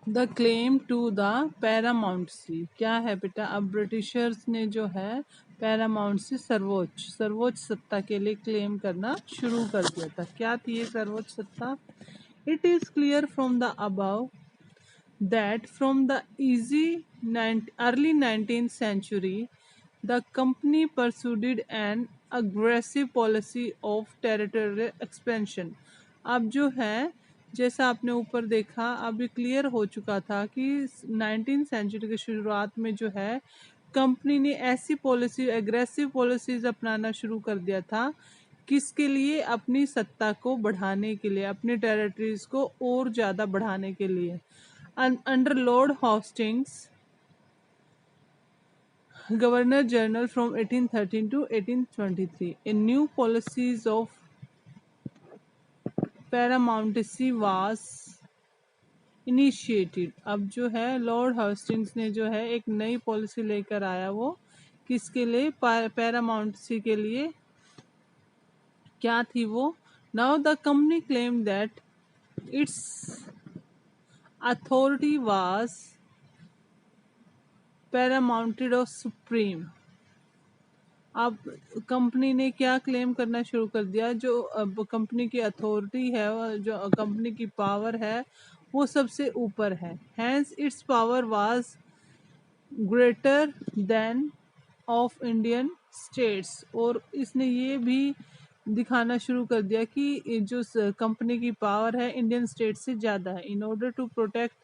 The claim to the पैरामाउंटसी, क्या है बेटा? अब ब्रिटिशर्स ने जो है पैरामाउंटसी, सर्वोच्च सत्ता के लिए क्लेम करना शुरू कर दिया था। क्या थी ये सर्वोच्च सत्ता? It is clear from the above that from the early 19th century, the company pursued an aggressive policy of territorial expansion। अब जो है, जैसा आपने ऊपर देखा, अब ये क्लियर हो चुका था कि 19th सेंचुरी की शुरुआत में जो है कंपनी ने ऐसी पॉलिसी, एग्रेसिव पॉलिसीज अपनाना शुरू कर दिया था। किसके लिए? अपनी सत्ता को बढ़ाने के लिए, अपनी टेरिटरीज को और ज़्यादा बढ़ाने के लिए। Under Lord Hastings, Governor General from 1813 to 1823, a new policies of paramountcy was initiated। अब जो है लॉर्ड हास्टिंग्स ने जो है एक नई पॉलिसी लेकर आया, वो किसके लिए? पैरामाउंटसी के लिए। क्या थी वो? Now the company claim that its authority was paramounted और सुप्रीम। अब कंपनी ने क्या क्लेम करना शुरू कर दिया? जो अब कंपनी की अथॉरिटी है, जो कंपनी की पावर है, वो सबसे ऊपर है। Hence its power was greater than of Indian states. और इसने ये भी दिखाना शुरू कर दिया कि जो कंपनी की पावर है इंडियन स्टेट से ज़्यादा है। In order to protect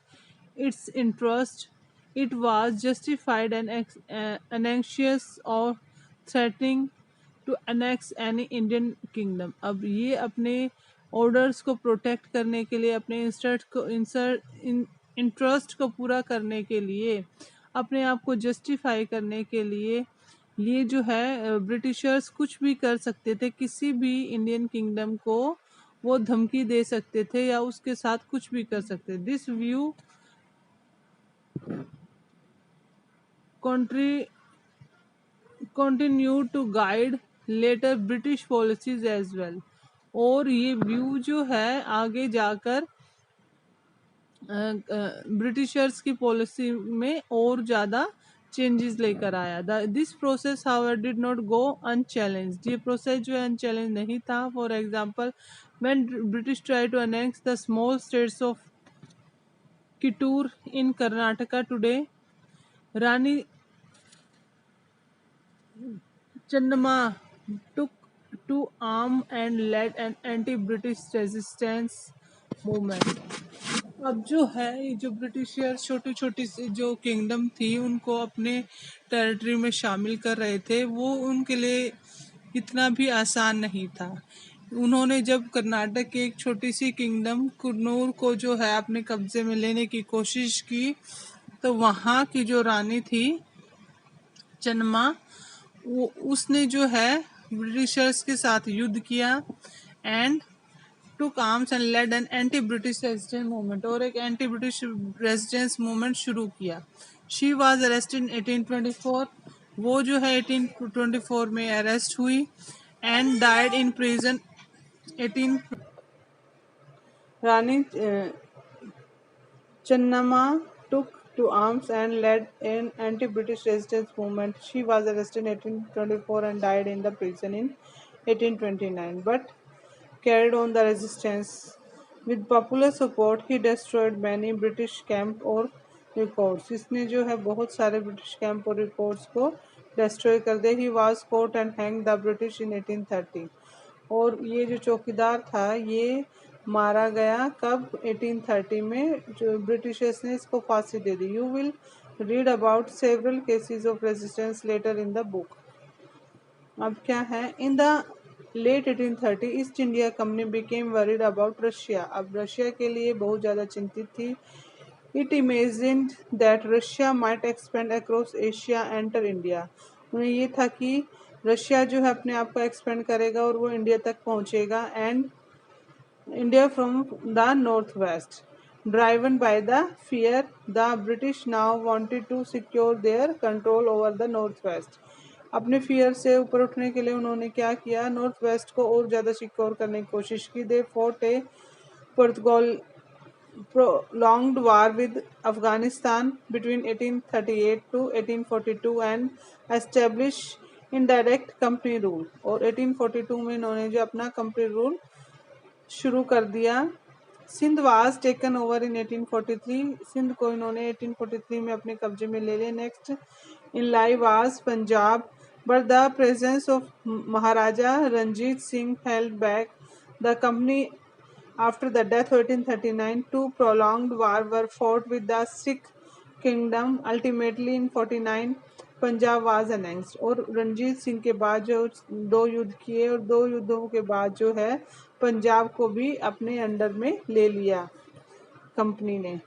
its interest, it was justified and anxious और threatening to annex any Indian kingdom. अब ये अपने ऑर्डर्स को प्रोटेक्ट करने के लिए, अपने इंटरेस्ट को पूरा करने के लिए, अपने आप को जस्टिफाई करने के लिए, ये जो है ब्रिटिशर्स कुछ भी कर सकते थे। किसी भी इंडियन किंगडम को वो धमकी दे सकते थे या उसके साथ कुछ भी कर सकते थे। This view continue to guide later British policies as well। और ये व्यू जो है आगे जाकर ब्रिटिशर्स की पॉलिसी में और ज़्यादा चेंजेस लेकर आया। This process however did not go unchallenged. ये प्रोसेस जो है अनचैलेंज नहीं था। For example, when British try to annex the small states of Kittur in Karnataka today, Rani Chennamma took to arm and led an anti-British resistance movement। अब जो है ये जो ब्रिटिशर छोटी छोटी सी जो किंगडम थी उनको अपने टेरिटरी में शामिल कर रहे थे, वो उनके लिए इतना भी आसान नहीं था। उन्होंने जब कर्नाटक की एक छोटी सी किंगडम कुन्नूर को जो है अपने कब्जे में लेने की कोशिश की, तो वहाँ की जो रानी थी चन्मा, वो उसने जो है ब्रिटिशर्स के साथ युद्ध किया and took arms and led an anti-British resistance movement, और एक anti-British resistance movement शुरू किया। She was arrested in 1824। वो जो है 1824 में अरेस्ट हुई and died in prison 18। Rani Chennamma took to arms and led an anti-British resistance movement। She was arrested in 1824 and died in the prison in 1829, but carried on the resistance। With popular support, he destroyed many British camp और records। इसने जो है बहुत सारे British camp और records को destroy कर दिया। He was caught and hanged the British in 1830। और ये जो चौकीदार था ये मारा गया कब? 1830 में। जो ब्रिटिशर्स ने इसको फांसी दे दी। You will read about several cases of resistance later in the book। अब क्या है? In the late 1830 East India Company became worried about Russia. अब रशिया के लिए बहुत ज़्यादा चिंतित थी। It imagined that Russia might expand across Asia enter India. उन्हें ये था कि रशिया जो है अपने आप को एक्सपेंड करेगा और वो इंडिया तक पहुंचेगा। And India from the north west. Driven by the fear, the British now wanted to secure their control over the north west. अपने फियर से ऊपर उठने के लिए उन्होंने क्या किया? नॉर्थ वेस्ट को और ज़्यादा सिक्योर करने की कोशिश की। They fought a Portugal prolonged war with Afghanistan between 1838 to 1842 and establish indirect company rule। और 1842 में इन्होंने जो अपना कंपनी रूल शुरू कर दिया। Sindh was taken over in 1843, Sindh को इन्होंने 1843 में अपने कब्जे में ले लिया। Next in line was Punjab, but the presence of Maharaja Ranjit Singh held back the company after the death of 1839. Two prolonged wars were fought with the Sikh kingdom. Ultimately in 49 Punjab was annexed। और रंजीत सिंह के बाद जो 2 युद्ध किए और 2 युद्धों के बाद जो है पंजाब को भी अपने अंडर में ले लिया कंपनी ने।